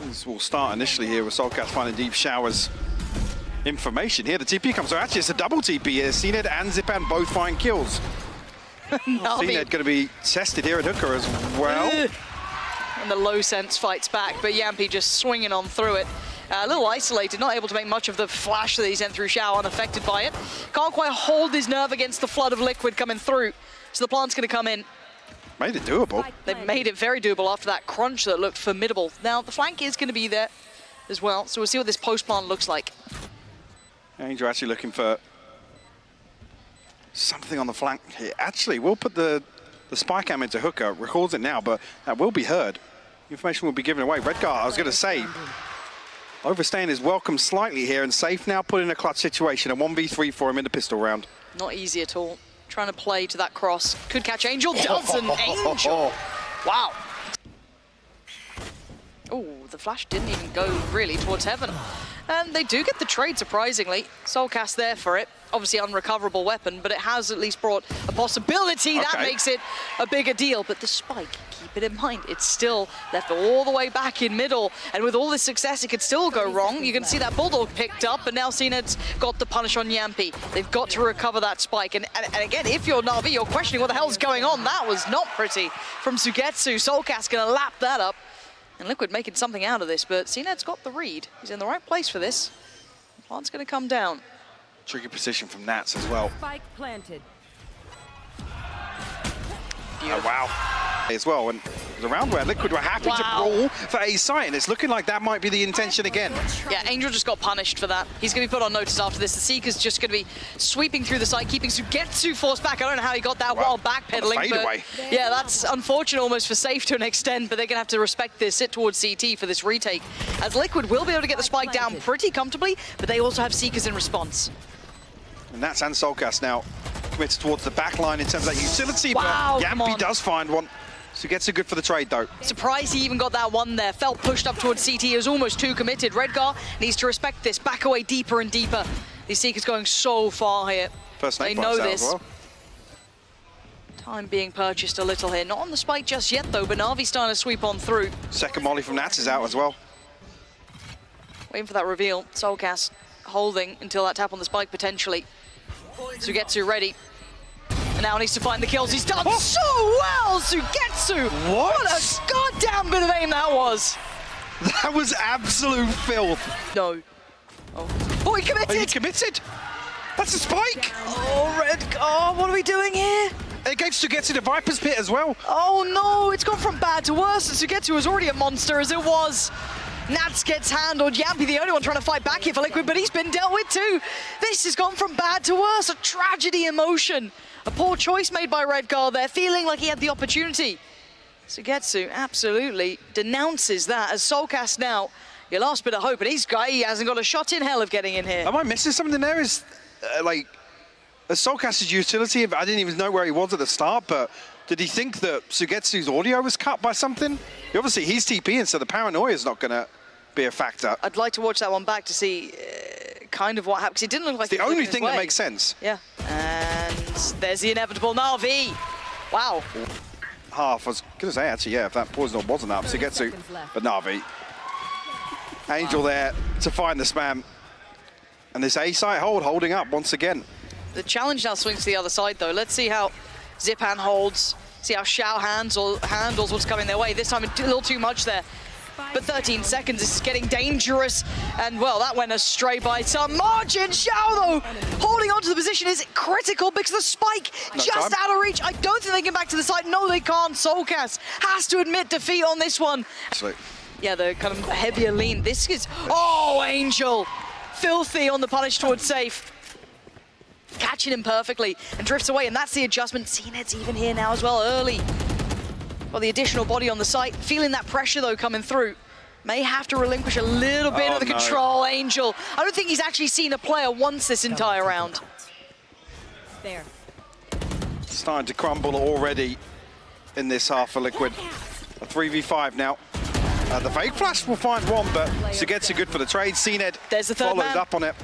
This will start initially here with soulcas finding deep showers. Information here. The TP comes through. Actually, it's a double TP here. cNed and Zyppan both find kills. cNed going to be tested here at hooker as well. And the low sense fights back, but Jamppi just swinging on through it. A little isolated, not able to make much of the flash that he sent through Shao, unaffected by it. Can't quite hold his nerve against the flood of liquid coming through. So the plant's going to come in. Made it doable. They've made it very doable after that crunch that looked formidable. Now, the flank is going to be there as well, so we'll see what this post-plant looks like. Angel actually looking for something on the flank here. Actually, we'll put the spy cam into hooker, records it now, but that will be heard. Information will be given away. Redgar, I was going to say, overstaying his welcome slightly here, and Safe now put in a clutch situation, a 1v3 for him in the pistol round. Not easy at all. Trying to play to that cross. Could catch Angel, doesn't. Angel! Wow. Oh, the flash didn't even go really towards heaven. And they do get the trade, surprisingly. soulcas there for it. Obviously unrecoverable weapon, but it has at least brought a possibility. That makes it a bigger deal. But the spike, keep it in mind, it's still left all the way back in middle. And with all this success, it could still go wrong. You can see that Bulldog picked up, but now cNed's got the punish on Jamppi. They've got to recover that spike. And again, if you're NAVI, you're questioning what the hell's going on. That was not pretty from SUYGETSU. soulcas gonna lap that up. And Liquid making something out of this, but cNed's got the read. He's in the right place for this. The plant's going to come down. Tricky position from Nats as well. Spike planted. Oh, wow. As well, and the round where Liquid were happy to brawl for a site, and it's looking like that might be the intention again. Yeah, Angel just got punished for that. He's going to be put on notice after this. The Seeker's just going to be sweeping through the site, keeping SUYGETSU forced back. I don't know how he got that while backpedaling, but yeah, that's unfortunate almost for Safe to an extent, but they're going to have to respect this, sit towards CT for this retake, as Liquid will be able to get the spike down pretty comfortably, but they also have Seekers in response. And Nats and soulcas now committed towards the back line in terms of that utility, but Jamppi does find one. SUYGETSU good for the trade, though. Surprised he even got that one there. Felt pushed up towards CT. He was almost too committed. Redgar needs to respect this. Back away deeper and deeper. These Seekers going so far here. First they know this. Well. Time being purchased a little here. Not on the spike just yet, though, but NAVI's starting to sweep on through. Second molly from Nats is out as well. Waiting for that reveal. soulcas holding until that tap on the spike, potentially. SUYGETSU ready. And now needs to find the kills. He's done so well, SUYGETSU! What a goddamn bit of aim that was! That was absolute filth. No. Oh, he committed! Oh, he committed? That's a spike! Oh, Redgar, what are we doing here? It gave SUYGETSU the Viper's Pit as well. Oh no, it's gone from bad to worse. SUYGETSU was already a monster as it was. Nats gets handled. Jamppi, the only one trying to fight back here for Liquid, but he's been dealt with too. This has gone from bad to worse. A tragedy in motion. A poor choice made by Redgar there, feeling like he had the opportunity. SUYGETSU absolutely denounces that as soulcas now, your last bit of hope, and he hasn't got a shot in hell of getting in here. Am I missing something there? Is like, soulcas's utility, I didn't even know where he was at the start, but did he think that SUYGETSU's audio was cut by something? Obviously, he's TPing, so the paranoia is not going to be a factor. I'd like to watch that one back to see kind of what happened, because it didn't look like it's the only thing that makes sense. Yeah, and there's the inevitable NAVI. Wow. Half, I was going to say, actually, yeah, if that poison wasn't up, SUYGETSU, but NAVI. Angel there to find the spam. And this A-site holding up once again. The challenge now swings to the other side, though. Let's see how Zyppan holds, see how Shao handles what's coming their way. This time a little too much there. But 13 seconds is getting dangerous. And, well, that went astray by some margin. Shao, though, holding on to the position is critical because the spike just out of reach. I don't think they can get back to the side. No, they can't. soulcas has to admit defeat on this one. Absolutely. Yeah, the kind of heavier lean. This is... Oh, Angel! Filthy on the punish towards Safe. Catching him perfectly and drifts away, and that's the adjustment. cNed's even here now as well, early. Well, the additional body on the site, feeling that pressure though coming through. May have to relinquish a little bit of the control, Angel. I don't think he's actually seen a player once this entire round. There. Starting to crumble already in this half for Liquid. A 3v5 now. The fake flash will find one, but SUYGETSU good for the trade. cNed there's the third followed man. up on it.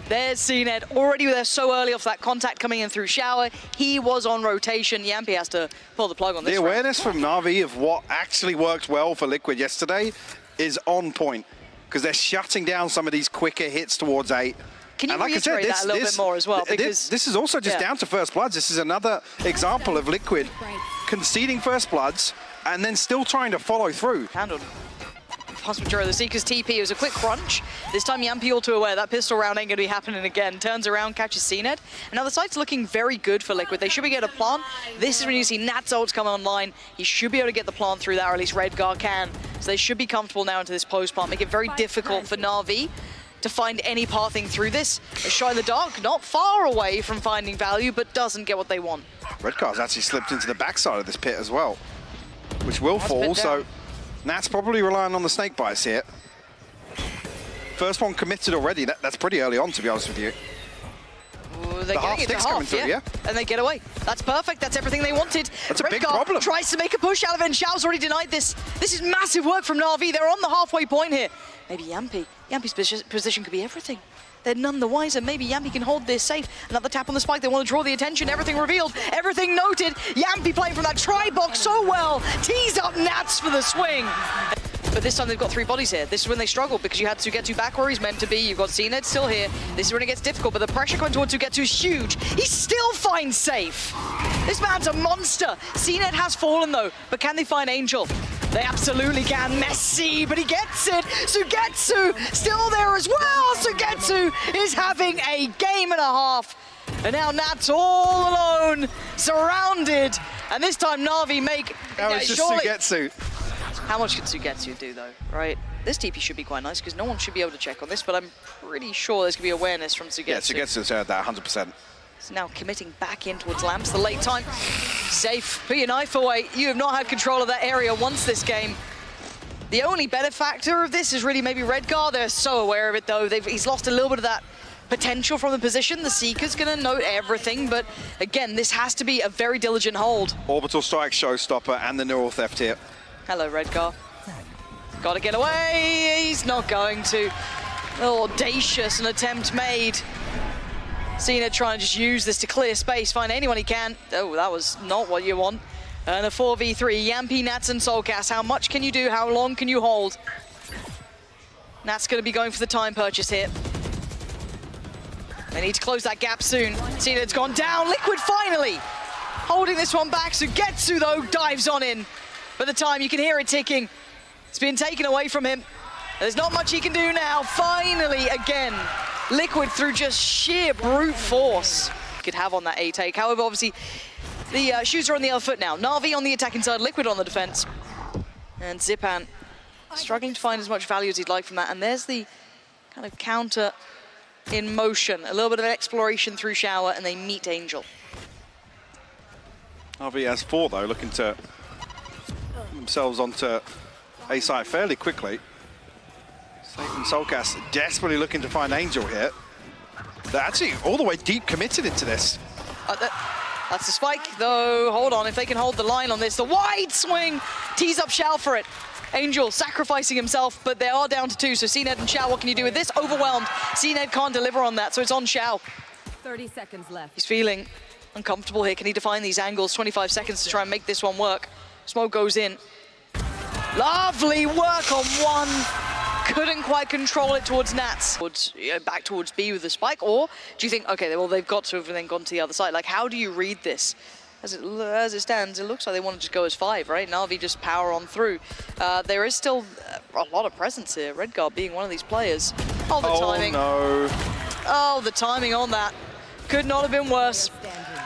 There's cNed, already there so early off that contact coming in through Shao. He was on rotation. Jamppi has to pull the plug on this. The awareness from NAVI of what actually worked well for Liquid yesterday, is on point because they're shutting down some of these quicker hits towards 8. Can you reiterate that a little bit more as well? Because this is also just down to first bloods. This is another example of Liquid conceding first bloods and then still trying to follow through. Handled. Vast majority of the Seekers TP. It was a quick crunch. This time Jamppi all too aware that pistol round ain't going to be happening again. Turns around, catches cNed. And now the site's looking very good for Liquid. They should be able to plant. This is when you see Nat's ults come online. He should be able to get the plant through that, or at least Redgar can. So they should be comfortable now into this post plant. Make it very difficult for NAVI to find any pathing through this. A shot in the dark, not far away from finding value, but doesn't get what they want. Redgar's actually slipped into the backside of this pit as well, which will fall, so Nat's probably relying on the snake bites here. First one committed already. That's pretty early on, to be honest with you. Ooh, the half stick's coming through, yeah? And they get away. That's perfect. That's everything they wanted. That's a big problem. Tries to make a push out of it, and Shao's already denied this. This is massive work from NAVI. They're on the halfway point here. Maybe Jamppi. Jamppi's position could be everything. They're none the wiser. Maybe Jamppi can hold this safe. Another tap on the spike. They want to draw the attention. Everything revealed. Everything noted. Jamppi playing from that tri-box so well. Tees up Nats for the swing. But this time they've got 3 bodies here. This is when they struggle because you had SUYGETSU back where he's meant to be. You've got cNed still here. This is when it gets difficult, but the pressure going towards SUYGETSU is huge. He still finds safe. This man's a monster. cNed has fallen though, but can they find Angel? They absolutely can. Messy, but he gets it. SUYGETSU still there as well. SUYGETSU is having a game and a half. And now Nat's all alone, surrounded. And this time Navi make... Now it's just SUYGETSU. How much can SUYGETSU do though, right? This TP should be quite nice because no one should be able to check on this, but I'm pretty sure there's going to be awareness from SUYGETSU. Yeah, SUYGETSU's heard that 100%. It's now committing back in towards Lamps, the late time. Safe, put your knife away. You have not had control of that area once this game. The only benefactor of this is really maybe Redgar. They're so aware of it though. He's lost a little bit of that potential from the position. The Seeker's going to note everything, but again, this has to be a very diligent hold. Orbital strike, showstopper, and the neural theft here. Hello, Redgar. Got to get away. He's not going to. Audacious, an attempt made. cNed trying to just use this to clear space, find anyone he can. Oh, that was not what you want. And a 4v3, Jamppi, Nats, and soulcas. How much can you do? How long can you hold? Nats going to be going for the time purchase here. They need to close that gap soon. cNed's gone down. Liquid finally holding this one back. SUYGETSU, though, dives on in. By the time, you can hear it ticking. It's been taken away from him. There's not much he can do now. Finally, again, Liquid through just sheer brute force could have on that A take. However, obviously, the shoes are on the other foot now. NAVI on the attacking side, Liquid on the defense. And Zyppan struggling to find as much value as he'd like from that. And there's the kind of counter in motion. A little bit of exploration through Shao, and they meet Angel. NAVI has 4, though, looking to themselves onto A site fairly quickly. Satf and soulcas desperately looking to find Angel here. They're actually all the way deep committed into this. That's the spike, though. Hold on, if they can hold the line on this. The wide swing tees up Shao for it. Angel sacrificing himself, but they are down to 2, so cNed and Shao, what can you do with this? Overwhelmed. cNed can't deliver on that, so it's on Shao. 30 seconds left. He's feeling uncomfortable here. Can he define these angles? 25 seconds to try and make this one work. Smoke goes in. Lovely work on one. Couldn't quite control it towards Nats. Back towards B with the spike, or do you think, okay, well, they've got to have then gone to the other side. Like, how do you read this? As it stands, it looks like they want to just go as 5, right? NAVI just power on through. There is still a lot of presence here. Redgar being one of these players. Oh, the timing. Oh, no. Oh, the timing on that. Could not have been worse.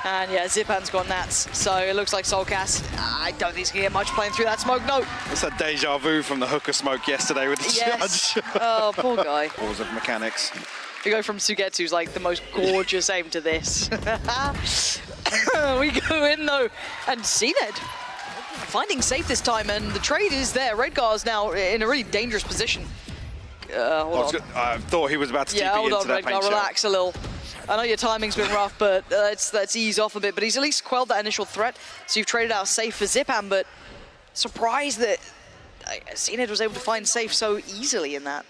And yeah, Zyppan's got Nats, so it looks like soulcas. I don't think he's going to get much playing through that smoke. No. It's a deja vu from the hooker smoke yesterday with the judge. Oh, poor guy. Balls of mechanics. We go from SUYGETSU's like the most gorgeous aim to this. We go in though, and cNed finding safe this time, and the trade is there. Redgar's now in a really dangerous position. Hold on. I thought he was about to TP hold into on, that Redgar, paint relax a little. I know your timing's been rough, but let's ease off a bit. But he's at least quelled that initial threat, so you've traded out safe for Zyppan, but surprised that cNed was able to find safe so easily in that.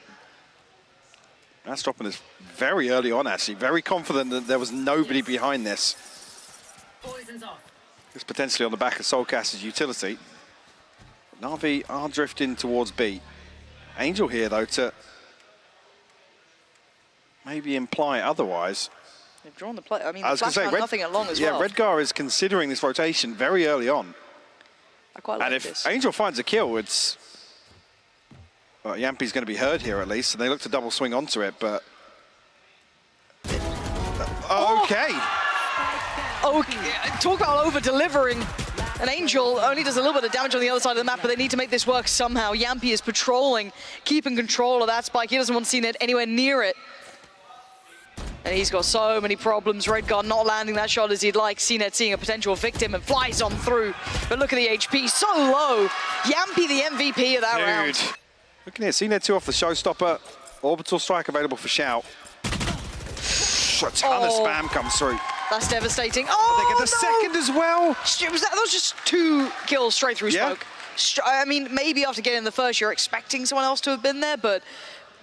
That's dropping this very early on, actually. Very confident that there was nobody behind this. It's potentially on the back of soulcas's utility. NAVI are drifting towards B. Angel here, though, to maybe imply otherwise. They've drawn the play. I mean, I the was going flash to say, found nothing along as well. Yeah, Redgar is considering this rotation very early on. I quite like and if this. Angel finds a kill, it's... Well, Jamppi's going to be heard here at least, and they look to double swing onto it, but... Okay. Okay, talk about over-delivering. An Angel only does a little bit of damage on the other side of the map, but they need to make this work somehow. Jamppi is patrolling, keeping control of that spike. He doesn't want cNed anywhere near it. And he's got so many problems. Redgar not landing that shot as he'd like. cNed seeing a potential victim and flies on through. But look at the HP, so low. Jamppi the MVP of that round. Looking here, cNed 2 off the showstopper. Orbital strike available for Shao. A ton of spam comes through. That's devastating. Oh, they get the second as well. That was just 2 kills straight through smoke. I mean, maybe after getting the first, you're expecting someone else to have been there, but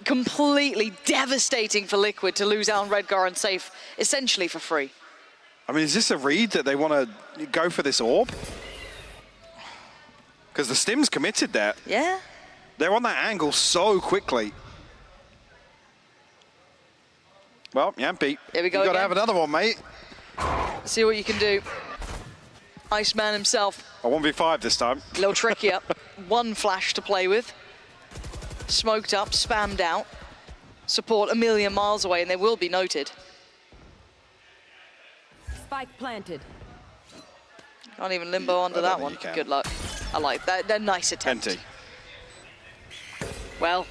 completely devastating for Liquid to lose out on Redgar and Satf essentially for free. I mean, is this a read that they want to go for this orb? Because the stim's committed there. Yeah. They're on that angle so quickly. Well, Jamppi, here we go. You've got to have another one, mate. See what you can do. Iceman himself. A 1v5 this time. A little trickier. 1 flash to play with. Smoked up, spammed out. Support a million miles away, and they will be noted. Spike planted. Can't even limbo under that one. Good luck. I like that. They're nice attempts. Plenty. Well,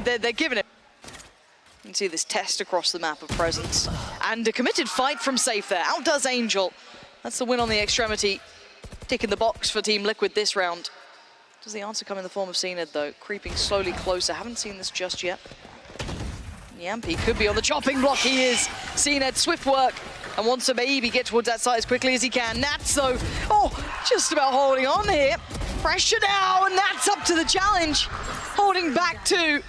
they're giving it. You can see this test across the map of presence. And a committed fight from Satf there. Outdoes Angel. That's the win on the extremity. Tick in the box for Team Liquid this round. Does the answer come in the form of cNed, though? Creeping slowly closer. Haven't seen this just yet. Jamppi could be on the chopping block. He is. cNed, swift work. And wants to maybe get towards that side as quickly as he can. Nats, though, just about holding on here. Pressure now, and Nats up to the challenge. Holding back 2.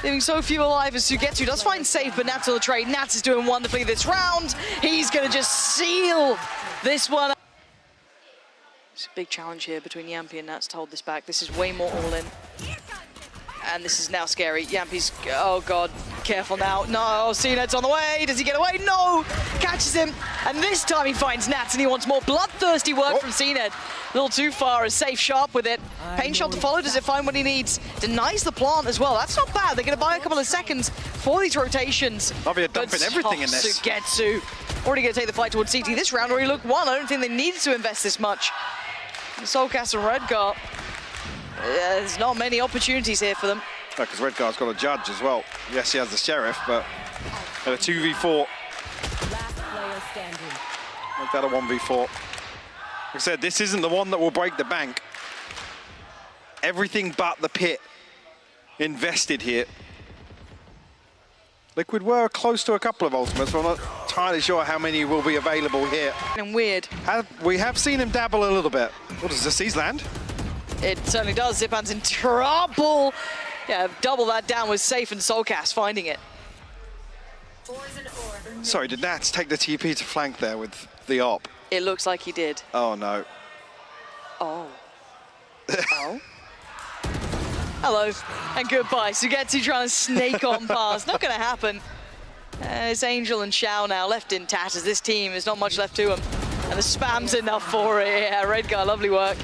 Leaving so few alive as SUYGETSU does find Satf, but Nats on the trade. Nats is doing wonderfully this round. He's going to just seal this one. It's a big challenge here between Jamppi and Nats to hold this back. This is way more all-in. And this is now scary. Jamppi's, oh God, careful now. No, cNed's on the way. Does he get away? No! Catches him. And this time he finds Nats and he wants more bloodthirsty work from cNed. A little too far, is Satf sharp with it. Pain shot to follow, does it find what he needs? Denies the plant as well. That's not bad. They're going to buy a couple of seconds for these rotations. NAVI are dumping everything in this. SUYGETSU already going to take the fight towards CT. This round already looked won. I don't think they needed to invest this much. soulcas and Redgar. There's not many opportunities here for them. Because Redgar's got a judge as well. Yes, he has the sheriff, but at a 2v4. Last player standing. Make that a 1v4. Like I said, this isn't the one that will break the bank. Everything but the pit invested here. Liquid were close to a couple of ultimates, but I'm not entirely sure how many will be available here. And weird. We have seen him dabble a little bit. What does the C's land? It certainly does. Zyppan's in trouble. Yeah, double that down with Satf and soulcas finding it. Sorry, did Nats take the TP to flank there with the op? It looks like he did. Oh, no. Oh. Oh. Hello, and goodbye. SUYGETSU trying to snake on past. Not going to happen. It's Angel and Shao now left in tatters. This team, there's not much left to them. And the spam's enough for it. Yeah, Redgar, lovely work.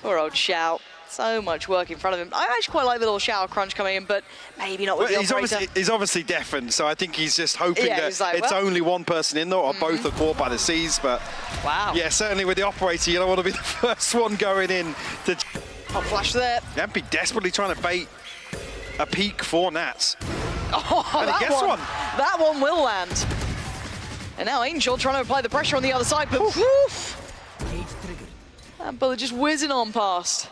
Poor old Shao. So much work in front of him. I actually quite like the little Shao crunch coming in, but maybe not with the operator. He's obviously deafened, so I think he's just hoping that like, it's only one person in there, or both are caught by the C's. But wow. Yeah, certainly with the operator, you don't want to be the first one going in to... Hot flash there. Jamppi desperately trying to bait a peek for Nats. Oh, and he gets one. That one will land. And now Angel trying to apply the pressure on the other side, but woof! That bullet just whizzing on past.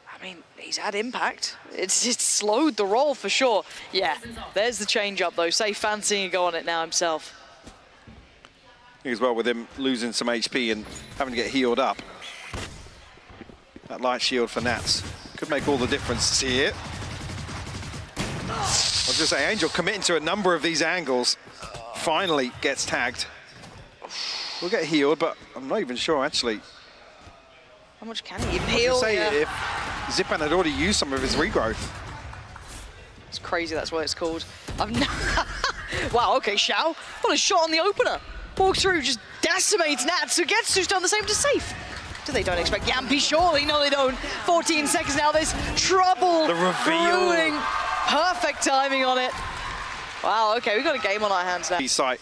I mean, he's had impact. It's slowed the roll for sure. Yeah, there's the change up though. Satf fancying a go on it now himself. I think as well with him losing some HP and having to get healed up. That light shield for Nats could make all the difference here. I was going to say, Angel committing to a number of these angles, finally gets tagged. will get healed, but I'm not even sure, actually. How much can he heal? Say if Zyppan had already used some of his regrowth. It's crazy, that's what it's called. Wow, okay, Shao. What a shot on the opener. Walks through, just decimates Natus Vincere, done the same to Satf. They don't expect Jamppi, surely. No, they don't. 14 seconds now, there's trouble. The reveal. Brewing. Perfect timing on it. Wow, okay, we've got a game on our hands now. Sight.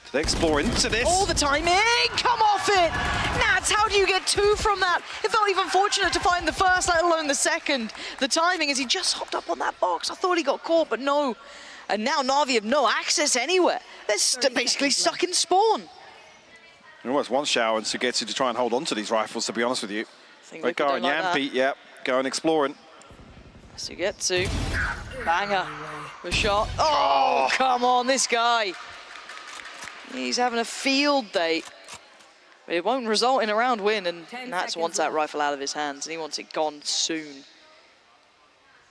Do they explore into this? All the timing, come off it! Nats, how do you get 2 from that? It felt even fortunate to find the first, let alone the second. The timing is he just hopped up on that box. I thought he got caught, but no. And now Navi have no access anywhere. They're basically stuck in spawn. It almost wants Shao and SUYGETSU to try and hold on to these rifles, to be honest with you. Redgar and Jamppi, yep, going exploring. SUYGETSU, banger, the shot. Oh, come on, this guy. He's having a field day. But it won't result in a round win, and Nats wants that rifle out of his hands, and he wants it gone soon.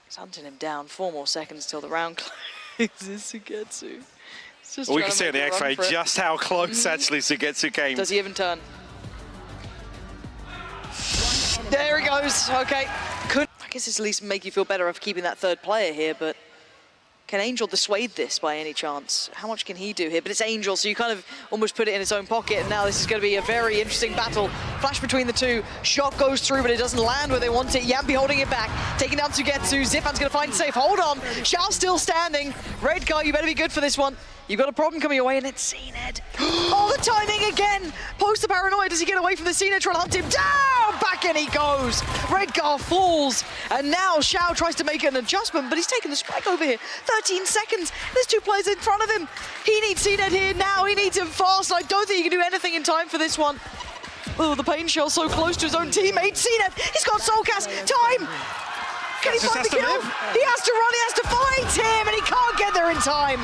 He's hunting him down. 4 more seconds till the round closes. SUYGETSU. Well, we can see on the X-ray just how close actually SUYGETSU came. Does he even turn? There he goes. Okay. I guess it's at least make you feel better of keeping that third player here, but can Angel dissuade this by any chance? How much can he do here? But it's Angel, so you kind of almost put it in his own pocket, and now this is going to be a very interesting battle. Flash between the two. Shot goes through, but it doesn't land where they want it. Jamppi holding it back, taking down SUYGETSU. Zyppan's going to find safe. Hold on. Shao still standing. Redgar, you better be good for this one. You've got a problem coming your way, and it's cNed. Oh, the timing again! Post the paranoia, does he get away from the cNed, trying to hunt him down? Back in he goes! Redgar falls, and now Shao tries to make an adjustment, but he's taking the strike over here. 13 seconds, there's 2 players in front of him. He needs cNed here now, he needs him fast. I don't think he can do anything in time for this one. Oh, the pain shell so close to his own teammate. cNed, he's got soulcas, time! Can he find the kill? He has to run, he has to fight him, and he can't get there in time.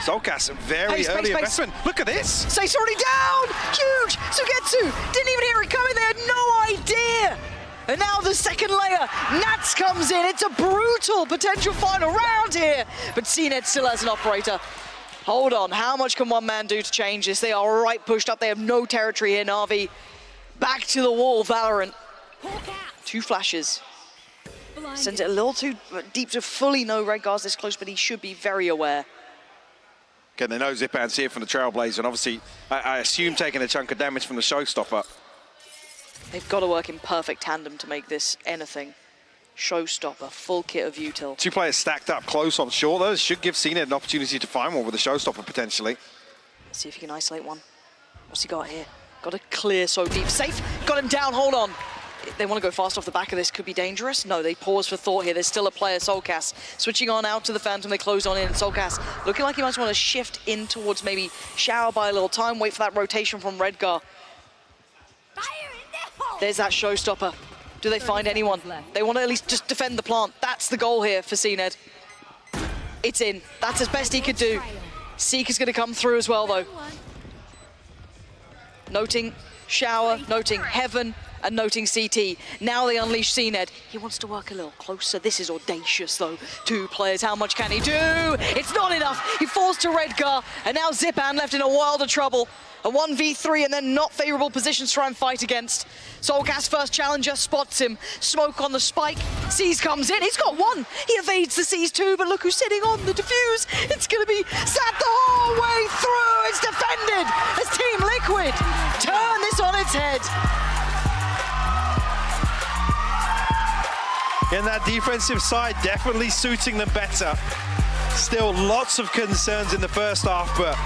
soulcas, very early investment. Look at this. Satf's already down. Huge. SUYGETSU didn't even hear it coming. They had no idea. And now the second layer. Nats comes in. It's a brutal potential final round here. But cNed still has an operator. Hold on. How much can one man do to change this? They are right pushed up. They have no territory here, Navi. Back to the wall, Valorant. 2 flashes. Sends it a little too deep to fully know Redgar's this close, but he should be very aware. Again, they know Zyppan's here from the Trailblazer, and obviously, I assume taking a chunk of damage from the Showstopper. They've got to work in perfect tandem to make this anything. Showstopper, full kit of util. 2 players stacked up close on short, though. This should give cNed an opportunity to find one with the Showstopper, potentially. Let's see if he can isolate one. What's he got here? Got to clear so deep. Safe, got him down, hold on. They want to go fast off the back of this, could be dangerous. No, they pause for thought here. There's still a player, soulcas. Switching on out to the Phantom, they close on in, and soulcas looking like he might want to shift in towards maybe Shao by a little time, wait for that rotation from Redgar. There's that Showstopper. Do they find anyone? They want to at least just defend the plant. That's the goal here for cNed. It's in. That's as best he could do. Seek is going to come through as well, though. Noting Shower, noting Heaven, and noting CT. Now they unleash cNed. He wants to work a little closer. This is audacious, though. 2 players, how much can he do? It's not enough. He falls to Redgar, and now Zyppan left in a world of trouble. A 1v3 and then not favorable positions to try and fight against. soulcas first challenger spots him. Smoke on the spike. Seas comes in. He's got 1. He evades the Seas too, but look who's sitting on the defuse. It's going to be sat the whole way through. It's defended as Team Liquid turn this on its head. In that defensive side, definitely suiting them better. Still lots of concerns in the first half, but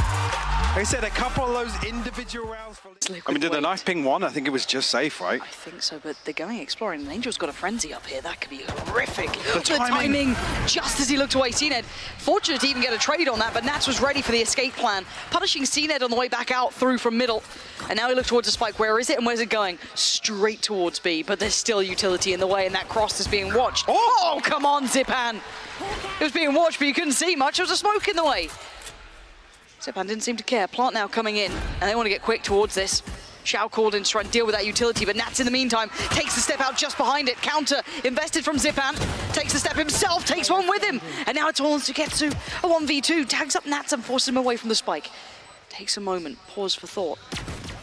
like I said, a couple of those individual rounds. I mean, did the knife ping 1? I think it was just safe, right? I think so, but they're going exploring, and Angel's got a frenzy up here. That could be horrific. The timing, just as he looked away. cNed, fortunate to even get a trade on that, but Nats was ready for the escape plan, punishing cNed on the way back out through from middle. And now he looks towards the spike. Where is it, and where's it going? Straight towards B, but there's still utility in the way, and that cross is being watched. Oh, come on, Zyppan. It was being watched, but you couldn't see much. There was a smoke in the way. Zyppan didn't seem to care. Plant now coming in, and they want to get quick towards this. Shao called in to try and deal with that utility, but Nats in the meantime takes the step out just behind it. Counter invested from Zyppan, takes the step himself, takes one with him, and now it's all on SUYGETSU. A 1v2, tags up Nats and forces him away from the spike. Takes a moment, pause for thought.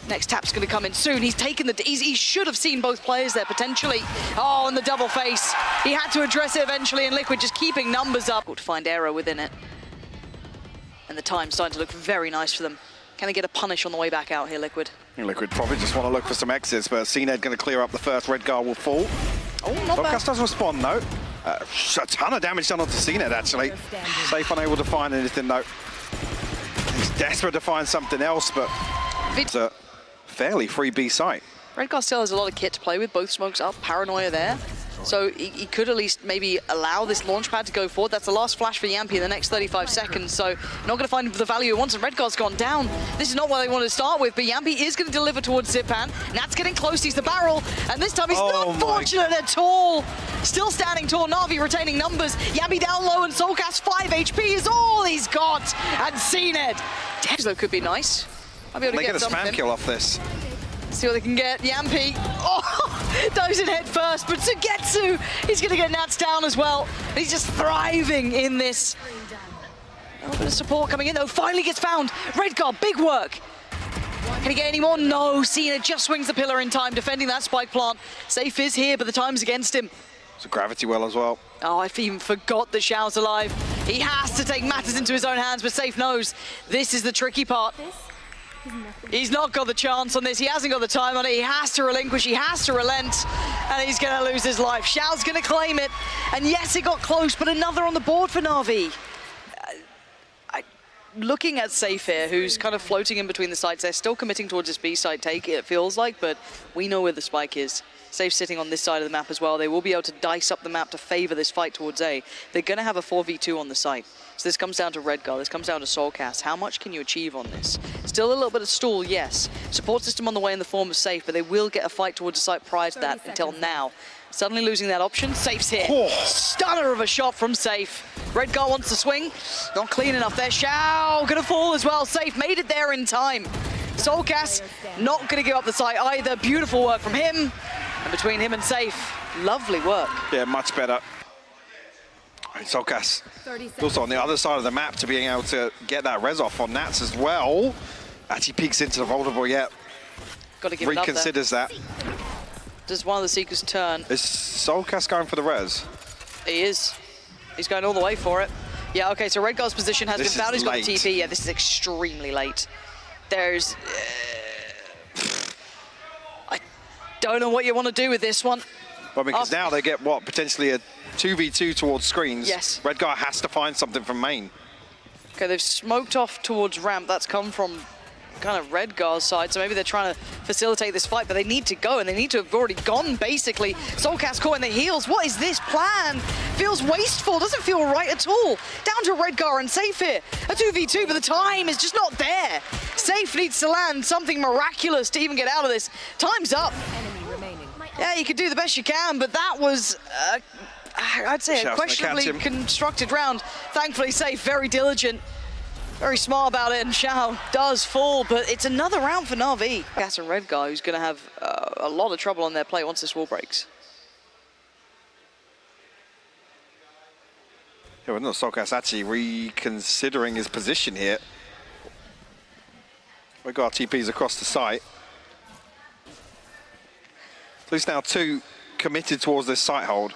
Next tap's going to come in soon. He's taken the... He should have seen both players there, potentially. Oh, and the double face. He had to address it eventually, and Liquid just keeping numbers up. To find error within it. And the time's starting to look very nice for them. Can they get a punish on the way back out here, Liquid? Liquid probably just want to look for some exits, but cNed going to clear up the first. Redgar will fall. Oh, not bad. soulcas does respond, though. A ton of damage done onto cNed, actually. Safe unable to find anything, though. He's desperate to find something else, but it's a fairly free B site. Redgar still has a lot of kit to play with, both smokes up, paranoia there. So he could at least maybe allow this launch pad to go forward. That's the last flash for Jamppi in the next 35 seconds, so not going to find the value he wants, and Redgar's gone down. This is not what they wanted to start with, but Jamppi is going to deliver towards Zyppan. Nat's getting close, he's the barrel, and this time he's not fortunate at all. Still standing tall, Navi retaining numbers. Jamppi down low, and soulcas 5 HP is all he's got. And cNed, though, could be nice. Might be able to They get get a spam kill off this. See what they can get. Jamppi, dives in head first, but SUYGETSU, he's going to get Nats down as well. He's just thriving in this. A little bit of support coming in, though. Finally gets found. Redgar, big work. Can he get any more? No, cNed just swings the pillar in time, defending that spike plant. Safe is here, but the time's against him. It's a gravity well as well. Oh, I even forgot that Shao's alive. He has to take matters into his own hands, but Safe knows this is the tricky part. He's not got the chance on this. He hasn't got the time on it. He has to relinquish. He has to relent. And he's going to lose his life. Shao's going to claim it. And yes, it got close, but another on the board for Navi. Looking at Safe here, who's kind of floating in between the sites. They're still committing towards this B side take, it feels like, but we know where the spike is. Safe sitting on this side of the map as well. They will be able to dice up the map to favor this fight towards A. They're going to have a 4v2 on the site. So this comes down to Redgar, this comes down to soulcas. How much can you achieve on this? Still a little bit of stall, yes. Support system on the way in the form of Safe, but they will get a fight towards the site prior to that until now. Suddenly losing that option, Safe's here. Oh. Stunner of a shot from Safe. Redgar wants to swing, not clean enough there. Shao gonna fall as well. Safe made it there in time. soulcas not gonna give up the site either. Beautiful work from him. And between him and Safe, lovely work. Yeah, much better. soulcas also on the other side of the map to being able to get that res off on Nats as well. Actually peeks into the vulnerable yet. Got to give it up there. Reconsiders that. Does one of the Seekers turn? Is soulcas going for the res? He is. He's going all the way for it. Yeah, okay, so Redgar's position has been found. He's got the TP. Yeah, this is extremely late. There's... I don't know what you want to do with this one. Well, because now they get, what, potentially a 2v2 towards screens. Yes. Redgar has to find something from main. Okay, they've smoked off towards ramp. That's come from kind of Redgar's side, so maybe they're trying to facilitate this fight, but they need to go, and they need to have already gone, basically. soulcas caught in the heels. What is this plan? Feels wasteful, doesn't feel right at all. Down to Redgar and Safe here. A 2v2, but the time is just not there. Safe needs to land something miraculous to even get out of this. Time's up. Yeah, you can do the best you can, but that was, I'd say, a questionably constructed round. Thankfully, Safe, very diligent. Very smart about it, and Shao does fall, but it's another round for Navi. Gas and Redgar, who's going to have a lot of trouble on their play once this wall breaks. Yeah, well, no, soulcas actually reconsidering his position here. Redgar TPs across the site. At least now 2 committed towards this site hold.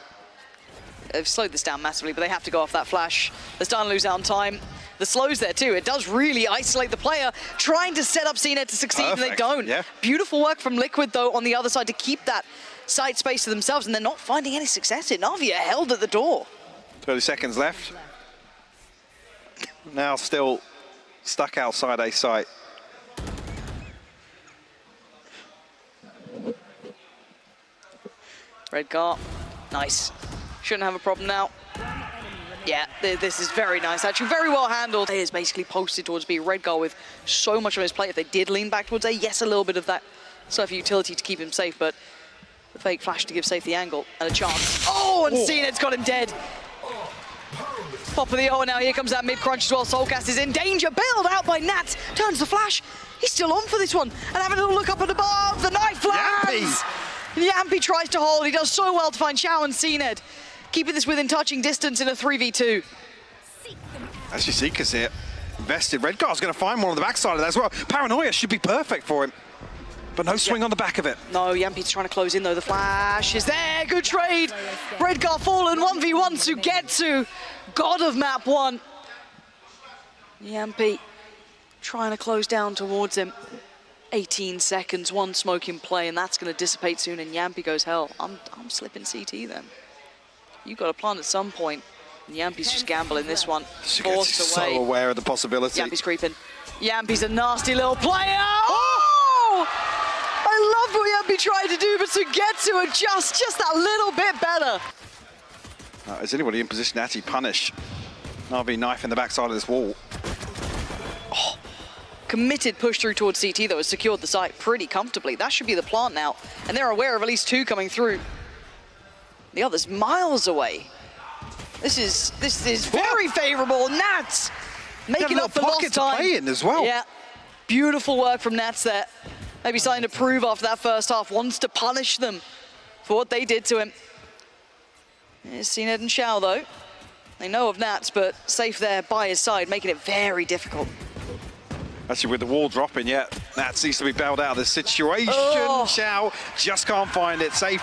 They've slowed this down massively, but they have to go off that flash. They're starting to lose out on time. The slow's there too. It does really isolate the player, trying to set up cNed to succeed, and they don't. Yeah. Beautiful work from Liquid, though, on the other side to keep that site space to themselves, and they're not finding any success in. Navi are held at the door. 30 seconds left. Now still stuck outside a site. Redgar, nice. Shouldn't have a problem now. Yeah, this is very nice, actually. Very well handled. He is basically posted towards B. Redgar with so much on his plate. If they did lean back towards A, yes, a little bit of that surf utility to keep him safe, but the fake flash to give Safe the angle and a chance. Oh, and cNed's got him dead. Pop of the O, now here comes that mid-crunch as well. soulcas is in danger. Bailed out by Nats. Turns the flash. He's still on for this one. And having a little look up and above. The knife lands. Jamppi tries to hold. He does so well to find Shao and cNed. Keeping this within touching distance in a 3v2. Actually, Seekers here. invested. Redgar's going to find one on the backside of that as well. Paranoia should be perfect for him. But no swing on the back of it. No, Jamppi's trying to close in though. The flash is there. Good trade. Redgar fallen. 1v1 SUYGETSU. God of map 1. Jamppi trying to close down towards him. 18 seconds, one smoke in play, and that's going to dissipate soon. And Jamppi goes, hell, I'm slipping CT then. You've got to plant at some point. And Jamppi's just gambling this one. Forced away. So aware of the possibility. Jamppi's creeping. Jamppi's a nasty little player. Oh! I love what Jamppi tried to do, but SUYGETSU adjust just that little bit better. Is anybody in position to actually punish NAVI knife in the backside of this wall? Oh. Committed push through towards CT, though, has secured the site pretty comfortably. That should be the plant now. And they're aware of at least 2 coming through. The other's miles away. This is very favorable. Nats making up for lost time. To play in as well. Yeah, beautiful work from Nats there. Maybe something to prove after that first half. Wants to punish them for what they did to him. Here's cNed and Shao, though. They know of Nats, but safe there by his side, making it very difficult. Actually, with the wall dropping, yeah, Nats needs to be bailed out of this situation. Oh. Shao just can't find it. Safe.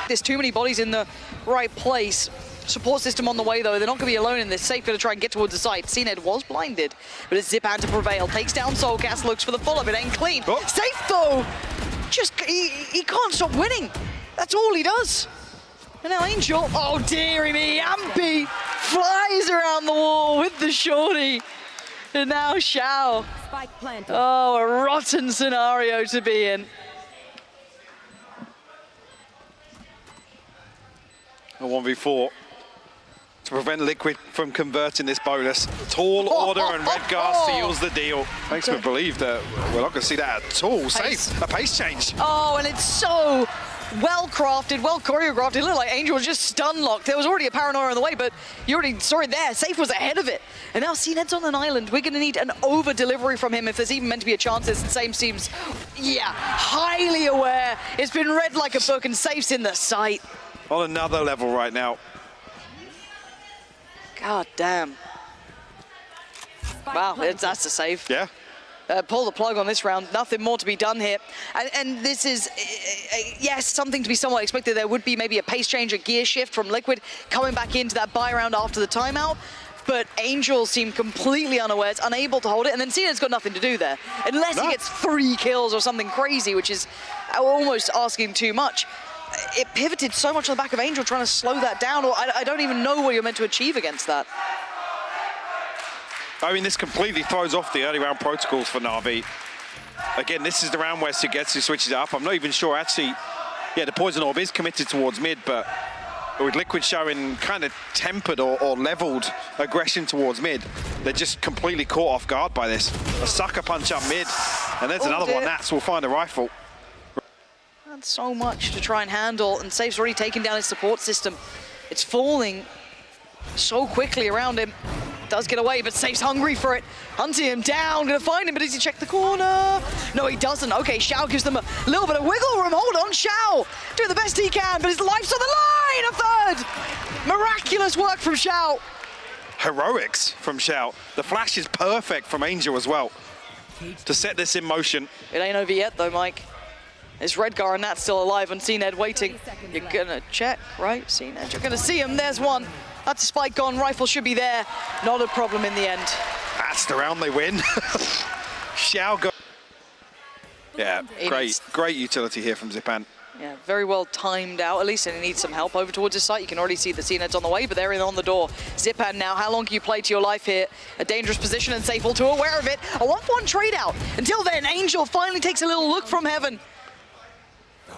There's too many bodies in the right place. Support system on the way, though. They're not going to be alone in this. Safe going to try and get towards the site. cNed was blinded, but it's Zyppan to prevail. Takes down soulcas, looks for the full of it. Ain't clean. Oh. Safe, though. Just, he can't stop winning. That's all he does. And now Angel, oh dearie me, Jamppi flies around the wall with the shorty. And now Shao. Spike planted. Oh, a rotten scenario to be in. A 1v4 to prevent Liquid from converting this bonus. Tall order and Redgar seals the deal. Makes me believe that we're not going to see that at all. Safe, a pace change. Oh, and it's so well crafted, well choreographed. It looked like Angel was just stun locked. There was already a paranoia on the way, but you already saw it there. Safe was ahead of it. And now cNed's on an island. We're going to need an over delivery from him if there's even meant to be a chance. This same seems, yeah, highly aware. It's been read like a book, and Safe's in the sight. On another level right now. God damn. Wow, that's a save. Yeah. Pull the plug on this round. Nothing more to be done here. And this is, yes, something to be somewhat expected. There would be maybe a pace change, a gear shift from Liquid coming back into that buy round after the timeout. But Angel seemed completely unawares, unable to hold it. And then cNed's got nothing to do there. Unless he gets 3 kills or something crazy, which is almost asking too much. It pivoted so much on the back of Angel trying to slow that down, or I don't even know what you're meant to achieve against that. I mean, this completely throws off the early round protocols for NAVI. Again, this is the round where SUYGETSU switches it up. I'm not even sure, actually, yeah, the Poison Orb is committed towards mid, but with Liquid showing kind of tempered or leveled aggression towards mid, they're just completely caught off guard by this. A sucker punch up mid, and there's another one. Nats will find a rifle. That's so much to try and handle, and Safe's already taken down his support system. It's falling so quickly around him. Does get away, but Safe's hungry for it. Hunting him down, gonna find him, but does he check the corner? No, he doesn't. Okay, Shao gives them a little bit of wiggle room. Hold on, Shao doing the best he can, but his life's on the line. A third. Miraculous work from Shao. Heroics from Shao. The flash is perfect from Angel as well to set this in motion. It ain't over yet, though, Mike. It's Redgar and Nat still alive, and cNed waiting. You're gonna check, right? cNed, you're gonna see him. There's one. That's a spike gone. Rifle should be there. Not a problem in the end. That's the round they win. Shao go. Yeah, great utility here from Zyppan. Yeah, very well timed out, at least, and he needs some help over towards his site. You can already see the cNed's on the way, but they're in on the door. Zyppan now, how long can you play to your life here? A dangerous position, and Safe all too aware of it. A 1-1 trade out. Until then, Angel finally takes a little look from heaven.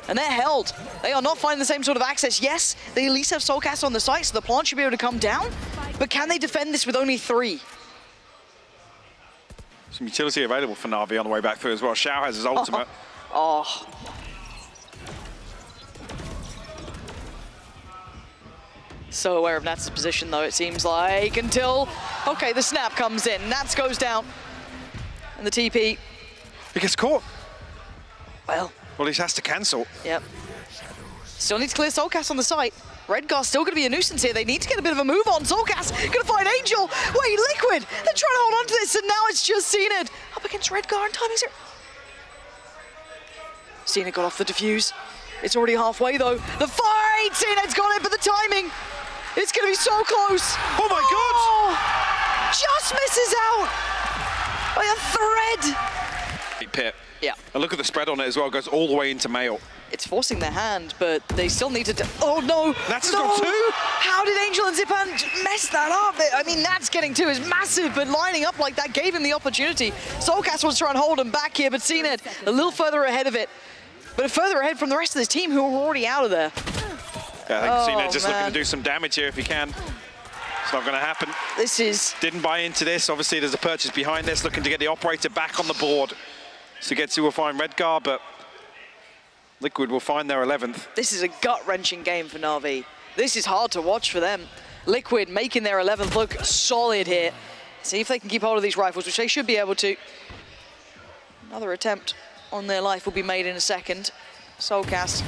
And they're held. They are not finding the same sort of access. Yes, they at least have soulcas on the site, so the plant should be able to come down. But can they defend this with only 3? Some utility available for NAVI on the way back through as well. Shao has his ultimate. Oh. So aware of Nats' position, though, it seems like, until, okay, the snap comes in. Nats goes down. And the TP. He gets caught. Well, he has to cancel. Yep. Still needs to clear soulcas on the site. Redgar's still going to be a nuisance here. They need to get a bit of a move on. soulcas going to find Angel. Wait, Liquid. They're trying to hold on to this, and now it's just cNed up against Redgar, and timing's here. cNed got off the defuse. It's already halfway, though. The fight! cNed's got it, but the timing, it's going to be so close. Oh, my God! Just misses out by a thread. Pit. Yeah. And look at the spread on it as well. It goes all the way into male. It's forcing their hand, but they still need to... Oh, no! Natus no! got 2? How did Angel and Zyppan mess that up? I mean, Nats getting 2 is massive, but lining up like that gave him the opportunity. soulcas was trying to hold him back here, but cNed a little further ahead of it. But further ahead from the rest of this team who are already out of there. Yeah, I think cNed just looking to do some damage here if he can. It's not going to happen. This is... Didn't buy into this. Obviously, there's a purchase behind this, looking to get the operator back on the board. SUYGETSU will find Redgar, but Liquid will find their 11th. This is a gut-wrenching game for NAVI. This is hard to watch for them. Liquid making their 11th look solid here. See if they can keep hold of these rifles, which they should be able to. Another attempt on their life will be made in a second. soulcas.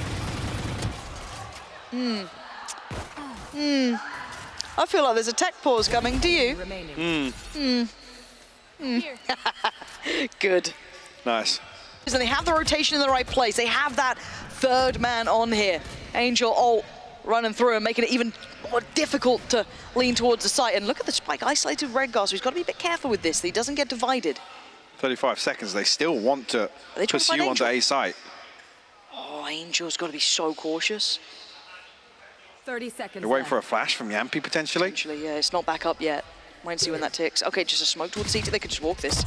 I feel like there's a tech pause coming. Do you? Good. Nice. And they have the rotation in the right place. They have that third man on here. Angel ult running through and making it even more difficult to lean towards the site. And look at the spike isolated Redgar, so he's got to be a bit careful with this, that he doesn't get divided. 35 seconds. They still want to pursue onto A site. Oh, Angel's got to be so cautious. 30 seconds. They're waiting for a flash from Jamppi, potentially. Actually, yeah, it's not back up yet. Wait and see when that ticks. Okay, just a smoke towards CT. They could just walk this.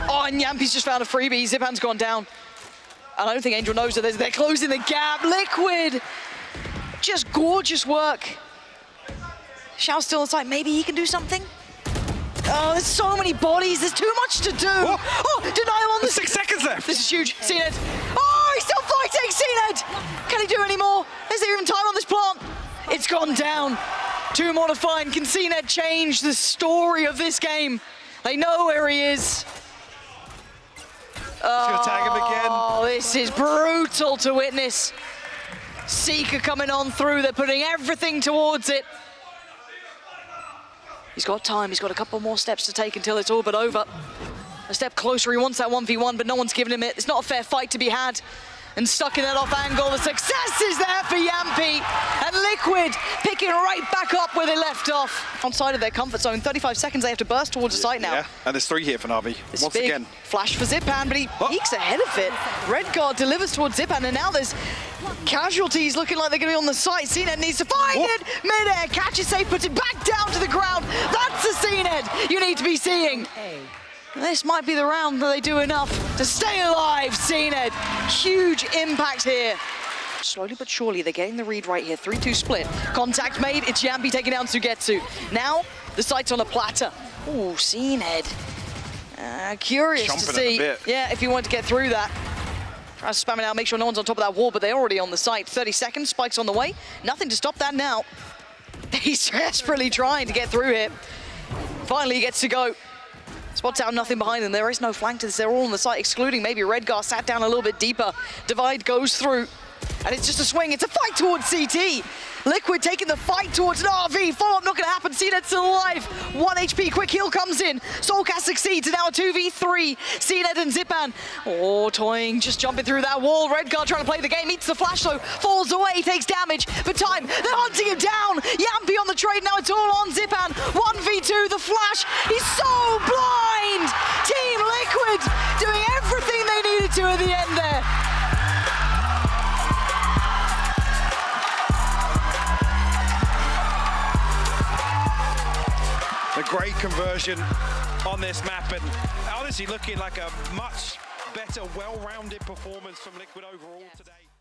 Oh, and Jamppi's just found a freebie. Zyppan's gone down. And I don't think Angel knows that they're closing the gap. Liquid! Just gorgeous work. Shao's still on site. Maybe he can do something? Oh, there's so many bodies. There's too much to do. Oh, denial on the... 6 seconds left. This is huge. cNed. Oh, he's still fighting. cNed. Can he do any more? Is there even time on this plant? It's gone down. 2 more to find. Can cNed change the story of this game? They know where he is. Gonna tag him again. Oh, this is brutal to witness. Seeker coming on through. They're putting everything towards it. He's got time. He's got a couple more steps to take until it's all but over. A step closer. He wants that 1v1, but no one's giving him it. It's not a fair fight to be had. And stuck in that off angle. The success is there for Jamppi. And Liquid picking right back up where they left off. Outside of their comfort zone. 35 seconds, they have to burst towards the site now. Yeah, and there's 3 here for NAVI. Once big again. Flash for Zyppan, but he peeks ahead of it. Redgar delivers towards Zyppan, and now there's casualties looking like they're going to be on the site. cNed needs to find it. Mid-air, catch it safe, puts it back down to the ground. That's the cNed you need to be seeing. This might be the round that they do enough to stay alive, cNed. Huge impact here. Slowly but surely, they're getting the read right here. 3-2 split. Contact made. It's Jamppi taking down SUYGETSU. Now, the site's on a platter. Ooh, cNed. Curious Jumping to see. a bit. Yeah, if you want to get through that. Try to spam it out, make sure no one's on top of that wall, but they're already on the site. 30 seconds, Spike's on the way. Nothing to stop that now. He's desperately trying to get through here. Finally, he gets to go. Spots out nothing behind them. There is no flank to this. They're all on the site, excluding maybe Redgar sat down a little bit deeper. Divide goes through, and it's just a swing. It's a fight towards CT. Liquid taking the fight towards NAVI. Follow-up not going to happen. cNed's still alive. 1 HP. Quick heal comes in. soulcas succeeds. Now a 2v3. cNed and Zyppan. Oh, toying. Just jumping through that wall. Redgar trying to play the game. Meets the flash, though. Falls away. Takes damage. But time. They're hunting him down. Jamppi on the trade. Now it's all on Zyppan. 1v2. The flash. He's so blind. Team Liquid doing everything they needed to at the end there. A great conversion on this map, and honestly looking like a much better, well-rounded performance from Liquid overall today.